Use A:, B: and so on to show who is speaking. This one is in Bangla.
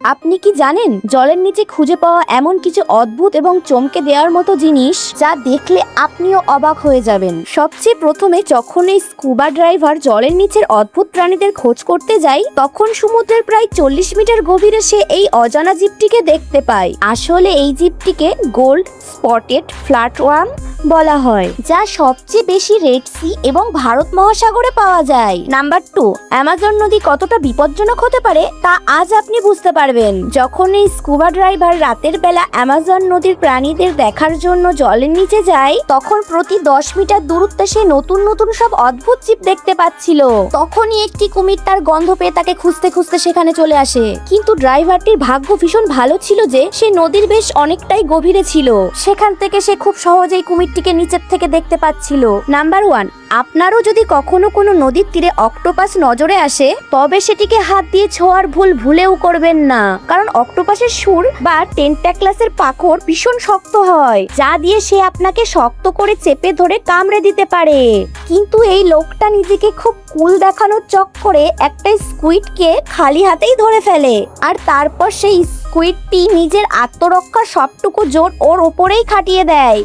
A: আপনি কি জানেন জলের নিচে খুঁজে পাওয়া এমন কিছু অদ্ভুত এবং চমকে দেওয়ার মতো জিনিস যা দেখলে আপনিও অবাক হয়ে যাবেন। সবচেয়ে প্রথমে যখন এই স্কুবা ড্রাইভার জলের নিচের অদ্ভুত প্রাণীদের খোঁজ করতে যায়, তখন সমুদ্রের প্রায় 40 মিটার গভীরে সে এই অজানা জীবটিকে দেখতে পায়। আসলে এই জীবটিকে গোল্ড স্পটেড ফ্ল্যাটওয়ার্ম বলা হয়, যা সবচেয়ে বেশি রেড সি এবং ভারত মহাসাগরে পাওয়া যায়। নাম্বার 2, অ্যামাজন নদী কতটা বিপজ্জনক হতে পারে তা আজ আপনি বুঝতে পারবেন যখন এই স্কুবা ড্রাইভার রাতের বেলা অ্যামাজন নদীর প্রাণীদের দেখার জন্য জলের নিচে যায়। তখন প্রতি 10 মিটার দূরত্বে সে নতুন নতুন সব অদ্ভুত জীব দেখতে পাচ্ছিল। তখনই একটি কুমির তার গন্ধ পেয়ে তাকে খুঁজতে খুঁজতে সেখানে চলে আসে। কিন্তু ড্রাইভারটির ভাগ্য ভীষণ ভালো ছিল যে সে নদীর বেশ অনেকটাই গভীরে ছিল। সেখান থেকে সে খুব সহজেই কুমিরটিকে নিচের থেকে দেখতে পাচ্ছিল। নাম্বার 1, আপনারও যদি কখনো কোনো নদীর তীরে অক্টোপাস নজরে আসে, তবে সেটিকে হাত দিয়ে ছোঁয়ার ভুল ভুলেও করবেন না, কারণ অক্টোপাসের শুঁড় বা টেন্টাক্লাসের পাকড় ভীষণ শক্ত হয়, যা দিয়ে সে আপনাকে শক্ত করে চেপে ধরে কামড়ে দিতে পারে। কিন্তু এই লোকটা নিজেকে খুব কুল দেখানোর চক্করে একটা স্কুইডকে খালি হাতেই ধরে ফেলে, আর তারপর সেই স্কুইডটি নিজের আত্মরক্ষার সবটুকু জোর ওর ওপরেই খাটিয়ে দেয়।